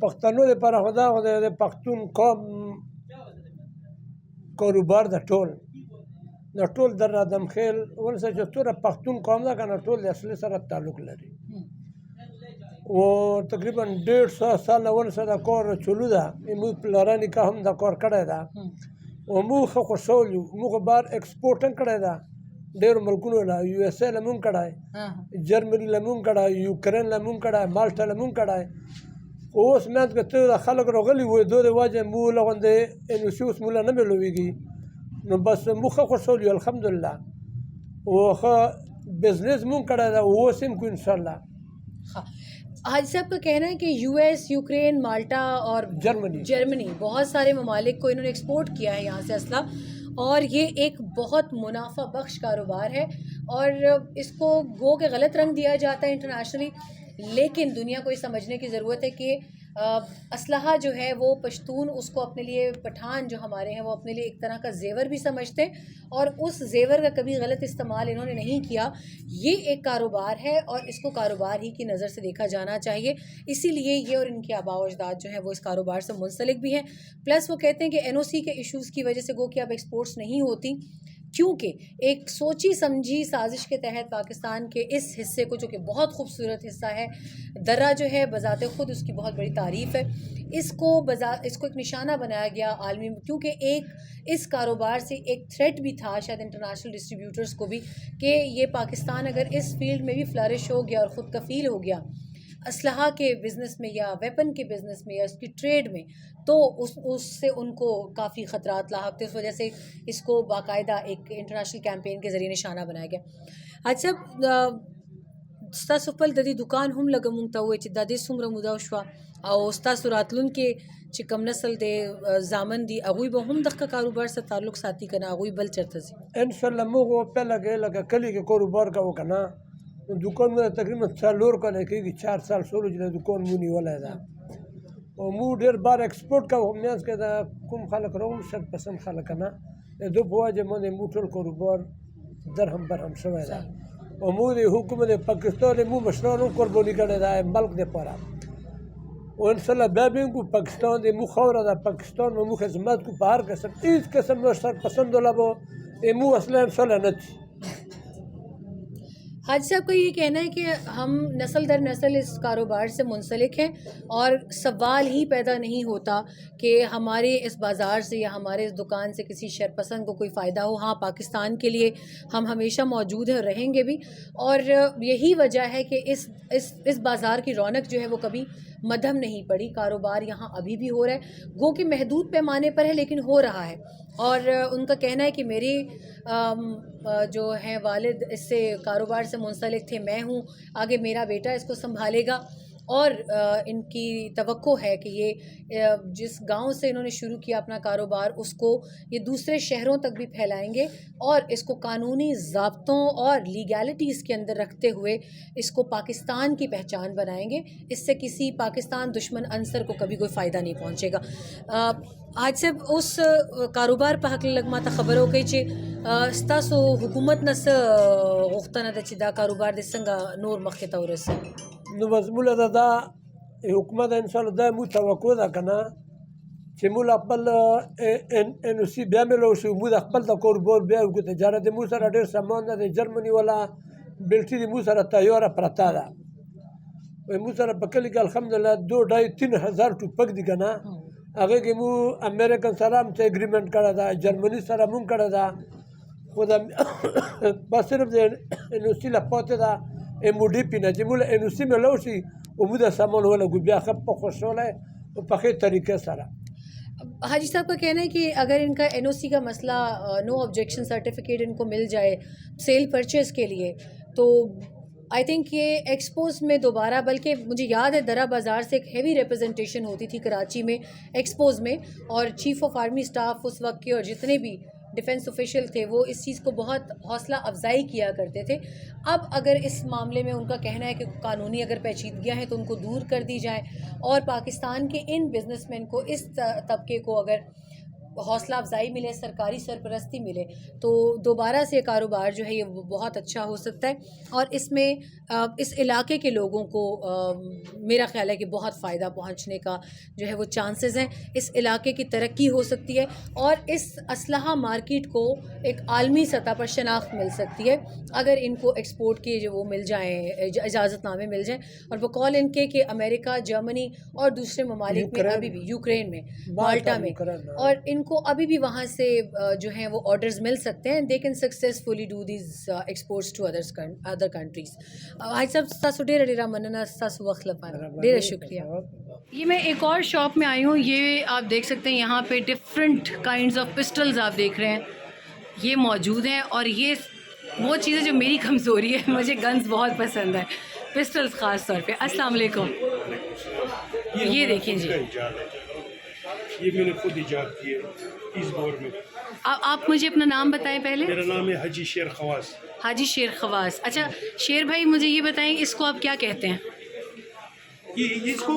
پښتنو لپاره خدا د پښتون قوم کاروبار د ټول در آدم خیل ورسره چې توره پښتون قوم ده کنه ټول د اصلي سره تعلق لري او تقریبا 150 سال ورسره د کار چلو ده. موږ پلارانی که هم د کار کړی ده او موږ ښه خوشحال یو. موږ بار ایکسپورټ هم کړی ده ډېرو ملکونو له، یو اس اے له موږ کړی، جرمني له موږ کړی، یوکرین له موږ کړی، مالټا له موږ کړی. اوس منځ کې ته د خلک راغلي وو د وجه مو لغونده انوسی اوس مولا نه ملويږي نو بس مو ښه خوشحال یو الحمدلله او ښه بزنس مون کړی دا اوس هم کو انشاءالله. حاجی صاحب کا کہنا ہے کہ یو ایس، یوکرین، مالٹا اور جرمنی بہت سارے ممالک کو انہوں نے ایکسپورٹ کیا ہے یہاں سے اسلحہ اور یہ ایک بہت منافع بخش کاروبار ہے اور اس کو گو کے غلط رنگ دیا جاتا ہے انٹرنیشنلی. لیکن دنیا کو یہ سمجھنے کی ضرورت ہے کہ اسلحہ جو ہے وہ پشتون اس کو اپنے لیے، پٹھان جو ہمارے ہیں وہ اپنے لیے ایک طرح کا زیور بھی سمجھتے ہیں اور اس زیور کا کبھی غلط استعمال انہوں نے نہیں کیا. یہ ایک کاروبار ہے اور اس کو کاروبار ہی کی نظر سے دیکھا جانا چاہیے. اسی لیے یہ اور ان کے آباء و اجداد جو ہیں وہ اس کاروبار سے منسلک بھی ہیں. پلس وہ کہتے ہیں کہ این او سی کے ایشوز کی وجہ سے گو کہ اب ایکسپورٹس نہیں ہوتی کیونکہ ایک سوچی سمجھی سازش کے تحت پاکستان کے اس حصے کو، جو کہ بہت خوبصورت حصہ ہے، درہ جو ہے بذات خود اس کی بہت بڑی تعریف ہے، اس کو ایک نشانہ بنایا گیا عالمی، کیونکہ اس کاروبار سے ایک تھریٹ بھی تھا شاید انٹرنیشنل ڈسٹریبیوٹرز کو بھی، کہ یہ پاکستان اگر اس فیلڈ میں بھی فلرش ہو گیا اور خود کفیل ہو گیا اسلحہ کے بزنس میں یا ویپن کے بزنس میں یا اس کی ٹریڈ میں، تو اس سے ان کو کافی خطرات لاحق تھے. اس وجہ سے اس کو باقاعدہ ایک انٹرنیشنل کیمپین کے ذریعے نشانہ بنایا گیا. حاج صاحب ستاسو خپل د دې دکان هم لږه مونږ ته ووایئ چې دا دې څومره موده وشوه او ستاسو راتلونکې چې کوم نسل دی زامن دي هغوی به هم دغه کاروبار سره تعلق ساتي که نه هغوی بل چېرته ځي؟ انشاءاللہ موږ پہله کې لکه کلی کې کاروبار کوو که نه، دکان مو تقریبا 4 کاله کېږي، 4 سال شروع چې د دکان مو نیولی ده او موږ ډېر بار ایکسپورټ کوو. منځ کې د کوم خلک راغلي شرط پسند خلک که نه، د دو په وجه باندې موږ ټول کاروبار درهم برهم شوی ده او موږ د حکومت پاکستان مو مشرانو قرباني کړې ده ملک دپاره او انشاءاللہ بیا به کو پاکستان د مو خاوره ده، پاکستان مو خدمت کو په هر قسم هیڅ قسم نو شرط پسند والا به مو اصلا انشاءاللہ نه تھی. حاج صاحب کا یہ کہنا ہے کہ ہم نسل در نسل اس کاروبار سے منسلک ہیں اور سوال ہی پیدا نہیں ہوتا کہ ہمارے اس بازار سے یا ہمارے اس دکان سے کسی شرپسند کو کوئی فائدہ ہو. ہاں پاکستان کے لیے ہم ہمیشہ موجود ہیں اور رہیں گے بھی، اور یہی وجہ ہے کہ اس بازار کی رونق جو ہے وہ کبھی مدھم نہیں پڑی. کاروبار یہاں ابھی بھی ہو رہا ہے، گو کہ محدود پیمانے پر ہے لیکن ہو رہا ہے. اور ان کا کہنا ہے کہ میرے جو ہیں والد اس سے کاروبار سے منسلک تھے، میں ہوں، آگے میرا بیٹا اس کو سنبھالے گا، اور ان کی توقع ہے کہ یہ جس گاؤں سے انہوں نے شروع کیا اپنا کاروبار اس کو یہ دوسرے شہروں تک بھی پھیلائیں گے اور اس کو قانونی ضابطوں اور لیگیلٹیز کے اندر رکھتے ہوئے اس کو پاکستان کی پہچان بنائیں گے. اس سے کسی پاکستان دشمن عنصر کو کبھی کوئی فائدہ نہیں پہنچے گا. حاج صاحب اس کاروبار په هکله لږ ماته خبره وکړئ چې ستاسو حکومت نه څه غوښتنه ده چې دا کاروبار دې څنګه نور مخکې ته ورسوي؟ نو مضمونه دا حکومت انشاءاللہ دا مو توقع ده که نه چې مو له خپل ان او سی بیا میلو شي، مو د خپل د کاروبار بیا وکړو. تجارت د مو سره ډېر سامان ده، د جرمني والا بلټي د مو سره تیاره پرته ده. مو سره په کلي کې الحمدلله 2-2.5 هزار ټوپک دي که نه، هغه کې مو امریکن سره هم څه اګریمنټ کړی ده، جرمني سره مو هم کړی ده، خو د بس صرف د ان او سی له پاتې ده ام او ډي پي نه چې مو له ان او سی میلو شي او مو د سامان ولګو بیا ښه په خوشحالی او په ښې طریقې سره. حاجی صاحب کا کہنا ہے کہ اگر ان کا این او سی کا مسئلہ نو آبجیکشن سرٹیفکیٹ ان کو مل جائے سیل پرچیز کے لیے، تو آئی تھنک یہ ایکسپوز میں دوبارہ، بلکہ مجھے یاد ہے درہ بازار سے ایک ہیوی ریپرزنٹیشن ہوتی تھی کراچی میں ایکسپوز میں، اور چیف آف آرمی اسٹاف اس وقت کے اور جتنے بھی ڈیفنس آفیشل تھے وہ اس چیز کو بہت حوصلہ افزائی کیا کرتے تھے. اب اگر اس معاملے میں ان کا کہنا ہے کہ قانونی اگر پیچیدگیاں ہیں تو ان کو دور کر دی جائیں اور پاکستان کے ان بزنس مین کو، اس طبقے کو اگر حوصلہ افزائی ملے، سرکاری سرپرستی ملے، تو دوبارہ سے کاروبار جو ہے یہ بہت اچھا ہو سکتا ہے. اور اس میں اس علاقے کے لوگوں کو میرا خیال ہے کہ بہت فائدہ پہنچنے کا جو ہے وہ چانسز ہیں. اس علاقے کی ترقی ہو سکتی ہے اور اس اسلحہ مارکیٹ کو ایک عالمی سطح پر شناخت مل سکتی ہے اگر ان کو ایکسپورٹ کے جو وہ مل جائیں، اجازت نامے مل جائیں. اور بقول ان کے کہ امریکہ، جرمنی اور دوسرے ممالک میں ابھی بھی، یوکرین میں، مالٹا میں، اور ان کو ابھی بھی وہاں سے جو ہیں وہ آرڈرز مل سکتے ہیں. They can successfully do these exports to other countries. حاج صاحب ستاسو ډېره ډېره مننه ستاسو وخت لپاره، ډېره شکریہ. یہ میں ایک اور شاپ میں آئی ہوں، یہ آپ دیکھ سکتے ہیں یہاں پہ ڈفرینٹ کائنڈز آف پسٹلز آپ دیکھ رہے ہیں، یہ موجود ہیں. اور یہ وہ چیزیں جو میری کمزوری ہے، مجھے گنز بہت پسند ہے، پسٹلز خاص طور پہ. السلام علیکم. یہ دیکھیں جی، یہ میں نے خود ایجاد کی ہے اس دور میں. آپ مجھے اپنا نام بتائیں پہلے. میرا نام ہے حاجی شیر خواص. حاجی شیر خواص. اچھا شیر بھائی مجھے یہ بتائیں اس کو آپ کیا کہتے ہیں؟ یہ اس کو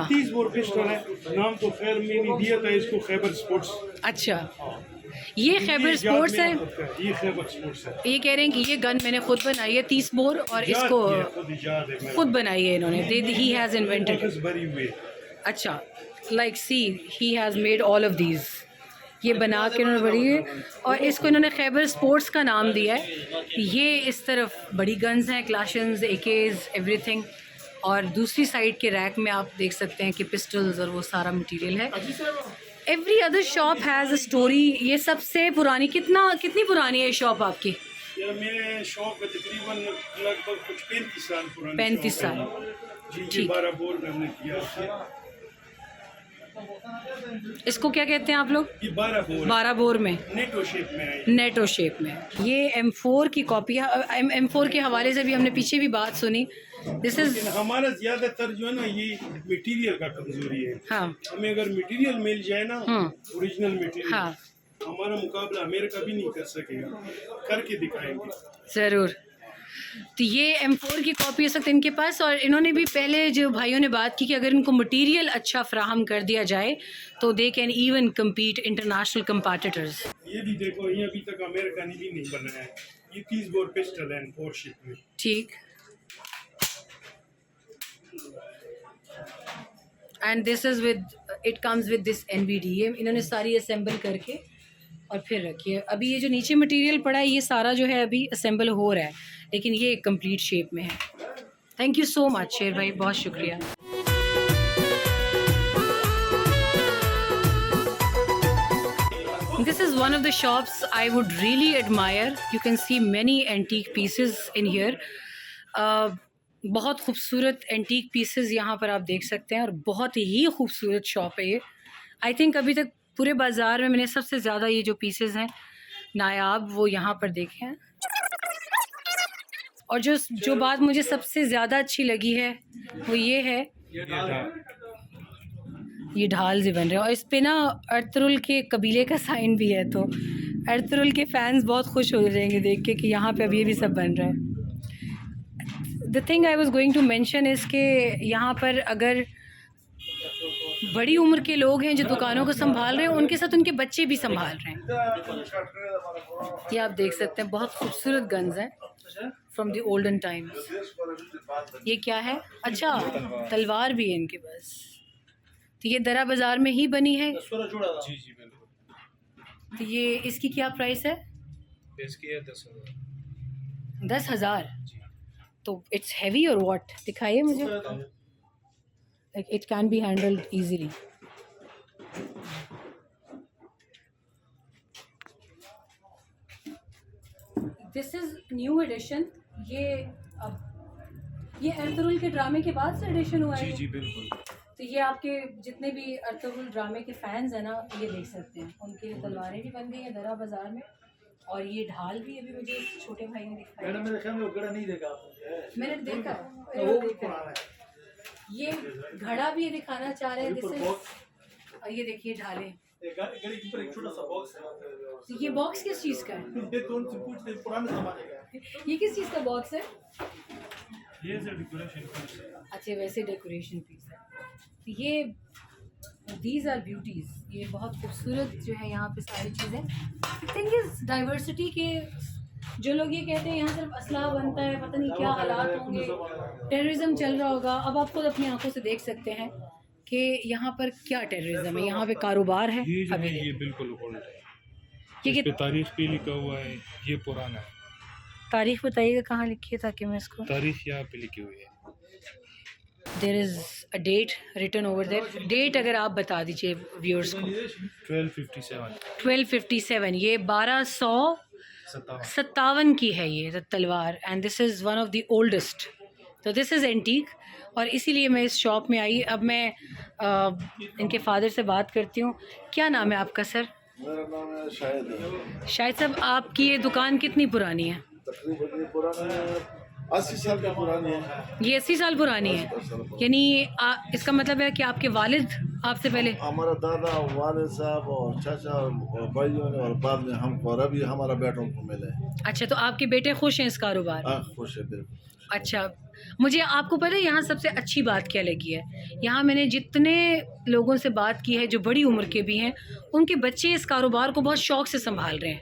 30 بور پسٹل ہے، نام تو خیر میں نے دیا تھا اس کو خیبر سپورٹس. اچھا یہ خیبر سپورٹس ہے، یہ خیبر سپورٹس ہے. یہ کہہ رہے ہیں کہ یہ گن میں نے خود بنائی ہے 30 بور، اور اس کو خود بنائی ہے انہوں نے. He has invented. بھری ہوئی. اچھا like see he has made all of these. یہ بنا کے انہوں نے بڑی ہے، اور اس کو انہوں نے خیبر اسپورٹس کا نام دیا ہے. یہ اس طرف بڑی گنز ہیں، کلاشنز، AKs، ایوری تھنگ. اور دوسری سائڈ کے ریک میں آپ دیکھ سکتے ہیں کہ پسٹلز اور وہ سارا مٹیریل ہے. Every other shop has a story. یہ سب سے پرانی کتنی پرانی ہے یہ شاپ آپ کی؟ میرے شاپ میں تقریباً لگ بھگ کچھ 35 سال پرانی. 35 سال. جی 12 بور میں ہم نے کیا. اس کو کیا کہتے ہیں آپ لوگ؟ یہ 12 بور میں نیٹو شیپ میں ہے. نیٹو شیپ میں. یہ M4 کی کاپی ہے. M4 کے حوالے سے بھی ہم نے پیچھے بھی بات سنی. دس از ہمارا زیادہ تر جو ہے نا یہ میٹیریل کا کمزوری ہے. ہاں ہمیں اگر میٹیریل مل جائے نا اوریجنل میٹیریل، ہاں ہمارا مقابلہ امریکہ بھی نہیں کر سکے گا. کر کے دکھائیں گے ضرور. تو یہ M4 کی کاپی ہو سکتا ہے ان کے پاس. اور انہوں نے بھی پہلے جو بھائیوں نے بات کی کہ اگر ان کو مٹیریل اچھا فراہم کر دیا جائے تو they can even compete international competitors. یہ بھی دیکھو، یہ ابھی تک امریکہ نے بھی نہیں بنایا ہے. یہ 30 بور پسٹل ہے 4 شپ میں. ٹھیک. And this is with it comes with this NVD. انہوں نے ساری اسمبل کر کے اور پھر رکھی ہے. ابھی یہ جو نیچے مٹیریل پڑا ہے یہ سارا جو ہے ابھی اسمبل ہو رہا ہے، لیکن یہ ایک کمپلیٹ شیپ میں ہے. تھینک یو سو مچ شیر بھائی، بہت شکریہ. This is one of the shops I would really admire. You can see many antique pieces in here. بہت خوبصورت اینٹیک پیسز یہاں پر آپ دیکھ سکتے ہیں، اور بہت ہی خوبصورت شاپ ہے یہ. آئی تھنک ابھی تک پورے بازار میں نے سب سے زیادہ یہ جو پیسز ہیں نایاب وہ یہاں پر دیکھے ہیں. اور جو بات مجھے سب سے زیادہ اچھی لگی ہے وہ یہ ہے، یہ ڈھال سے بن رہے ہیں. اور اس پہ نا ارطغرل کے قبیلے کا سائن بھی ہے، تو ارطغرل کے فینس بہت خوش ہو جائیں گے دیکھ کے کہ یہاں پہ اب یہ بھی سب بن رہا ہے. The thing I was going to mention is کہ یہاں پر اگر بڑی عمر کے لوگ ہیں جو دکانوں کو سنبھال رہے ہیں، ان کے ساتھ ان کے بچے بھی سنبھال رہے ہیں. یہ آپ دیکھ سکتے ہیں بہت خوبصورت گنز ہیں فرام دی اولڈن ٹائمز. یہ کیا ہے؟ اچھا تلوار بھی ہے ان کے پاس. تو یہ درا بازار میں ہی بنی ہے؟ جی جی بالکل. تو یہ اس کی کیا پرائس ہے؟ اس کی ہے 10,000. 10,000. تو اٹس ہیوی اور واٹ؟ دکھائیے مجھے. Like it can be handled easily. This is new edition. یہ ارطغرل کے ڈرامے کے بعد سے ایڈیشن ہوا ہے. جی جی بالکل. تو یہ آپ کے جتنے بھی ارطغرل ڈرامے کے فینز ہیں نا یہ دیکھ سکتے ہیں. ان کے تلواریں بھی بن گئی ہیں درا بازار میں، اور یہ ڈھال بھی ابھی مجھے چھوٹے بھائی نے دکھایا. میں نے دیکھا ہے. یہ گھڑا بھی دکھانا چاہ رہے ہیں. اور یہ دیکھیے ڈھالیں. یہ باکس کس چیز کا ہے؟ یہ کس چیز کا باکس ہے؟ اچھا ویسے ڈیکوریشن پیس ہے. یہ دیز آر بیوٹیز. یہ بہت خوبصورت جو ہے یہاں پہ ساری چیزیں. تھنگ از ڈائیورسٹی کے جو لوگ یہ کہتے ہیں یہاں صرف اسلحہ بنتا ہے، پتہ نہیں کیا حالات ہوں گے، ٹیررزم چل رہا ہوگا. اب آپ خود اپنی آنکھوں سے دیکھ سکتے ہیں کہ یہاں پر کیا ٹیررزم ہے. یہاں پہ کاروبار ہے. یہ بالکل اولڈ ہے. اس پہ تاریخ پہ لکھا ہوا ہے. یہ پرانا ہے. تاریخ بتائیے گا کہاں لکھی ہے تاکہ میں اس کو. تاریخ یہاں پہ لکھی ہوئی ہے. There is a date written over there. Date اگر آپ بتا دیجیے ویورس کو. 1257. یہ 1257 کی ہے یہ تلوار. And this is one of the oldest. تو دس از اینٹیک. اور اسی لیے میں اس شاپ میں آئی. اب میں ان کے فادر سے بات کرتی ہوں. کیا نام ہے آپ کا سر؟ میرا نام ہے شاہد ہے. شاہد صاحب آپ کی یہ دکان کتنی پرانی ہے؟ تقریباً پرانی ہے 80 سال کی پرانی ہے. یہ 80 سال پرانی ہے. یعنی اس کا مطلب ہے کہ آپ کے والد آپ سے پہلے؟ ہمارا دادا والد صاحب اور چاچا اور بھائیوں نے، اور بعد میں ہم کو، اور ابھی ہمارا بیٹوں کو ملے. اچھا تو آپ کے بیٹے خوش ہیں اس کاروبار؟ خوش ہے بالکل. اچھا مجھے آپ کو پتہ ہے یہاں سب سے اچھی بات کیا لگی ہے؟ یہاں میں نے جتنے لوگوں سے بات کی ہے جو بڑی عمر کے بھی ہیں، ان کے بچے اس کاروبار کو بہت شوق سے سنبھال رہے ہیں.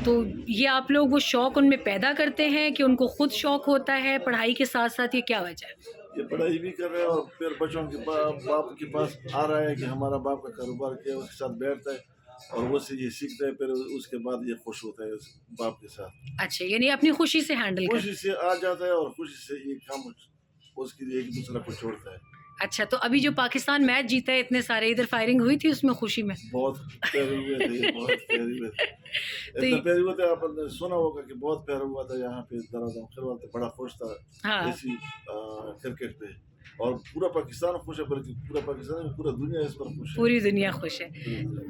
تو یہ آپ لوگ وہ شوق ان میں پیدا کرتے ہیں کہ ان کو خود شوق ہوتا ہے پڑھائی کے ساتھ ساتھ؟ یہ کیا وجہ ہے؟ یہ پڑھائی بھی کر رہے ہیں اور پھر بچوں کے باپ کے پاس آ رہا ہے کہ ہمارا باپ کا کاروبار کیا، اس کے ساتھ بیٹھتا ہے، اور وہ سے یہ سیکھتا ہے، پھر اس کے بعد یہ خوش ہوتا ہے اس باپ کے ساتھ، اچھا یعنی اپنی خوشی سے ہینڈل کر. خوشی سے آ جاتا ہے اور خوشی سے یہ کام اس کے لیے ایک دوسرے کو چھوڑتا ہے. اچھا تو ابھی جو پاکستان میچ جیتا ہے اتنے سارے ادھر فائرنگ ہوئی تھی اس میں خوشی میں؟ بہت پیارے ہوئے تھے، بہت پیارے ہوئے تھے، اتنا پیارے ہوئے تھے. آپ نے سنا ہوگا کہ بہت پیارا ہوا تھا یہاں پہ درادم کھلوان تھا، بڑا خوش تھا ہاں اسی کرکٹ پہ، اور پورا پاکستان خوش ہے، بلکہ پورا پاکستان پورا دنیا اس پر خوش ہے، پوری دنیا خوش ہے.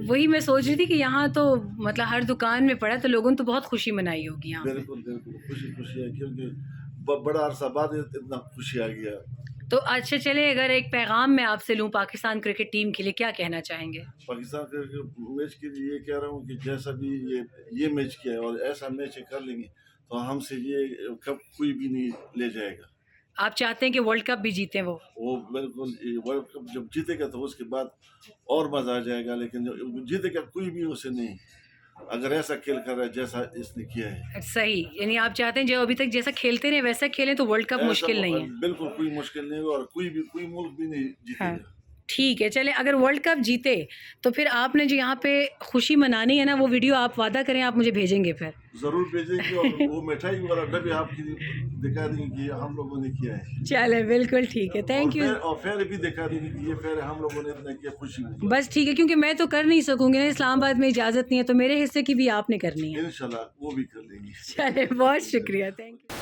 وہی میں سوچ رہی تھی کہ یہاں تو مطلب ہر دکان میں پڑا تو لوگوں نے تو بہت خوشی منائی ہوگی یہاں پہ. بالکل بالکل خوشی خوشی ہے، کیونکہ بڑا عرصہ بعد اتنا خوشی آ گیا. تو اچھا چلے اگر ایک پیغام میں آپ سے لوں پاکستان کرکٹ ٹیم کے لیے کیا کہنا چاہیں گے؟ پاکستان کرکٹ میچ کے لیے یہ کہہ رہا ہوں کہ جیسا بھی یہ میچ کیا ہے اور ایسا میچ کر لیں گے تو ہم سے یہ کب کوئی بھی نہیں لے جائے گا. آپ چاہتے ہیں کہ ورلڈ کپ بھی جیتیں وہ بالکل ورلڈ کپ جب جیتے گا تو اس کے بعد اور مزہ آ جائے گا، لیکن جب جیتے گا کوئی بھی اسے نہیں اگر ایسا کھیل کر رہا ہے جیسا اس نے کیا ہے. صحیح، یعنی آپ چاہتے ہیں جو ابھی تک جیسا کھیلتے رہے ویسا کھیلیں تو ورلڈ کپ مشکل نہیں ہے. بالکل کوئی مشکل نہیں ہے اور کوئی ملک بھی نہیں جیتے گا. ٹھیک ہے چلے اگر ورلڈ کپ جیتے تو پھر آپ نے جو یہاں پہ خوشی منانی ہے نا وہ ویڈیو آپ وعدہ کریں آپ مجھے بھیجیں گے پھر؟ ضرور بھیجیں گے، اور وہ مٹھائی والا ڈبے آپ کی دکھا دیں گے کہ ہم لوگوں نے کیا ہے. چلے بالکل ٹھیک ہے، تھینک یو. اور فیر بھی دکھا دیں گے کہ یہ فیر ہم لوگوں نے اتنا کیا، خوشی ہوئی. بس ٹھیک ہے کیونکہ میں تو کر نہیں سکوں گی نا، اسلام آباد میں اجازت نہیں ہے، تو میرے حصے کی بھی آپ نے کرنی ہے. انشاءاللہ وہ بھی کر لیں گے. چلے بہت شکریہ، تھینک یو.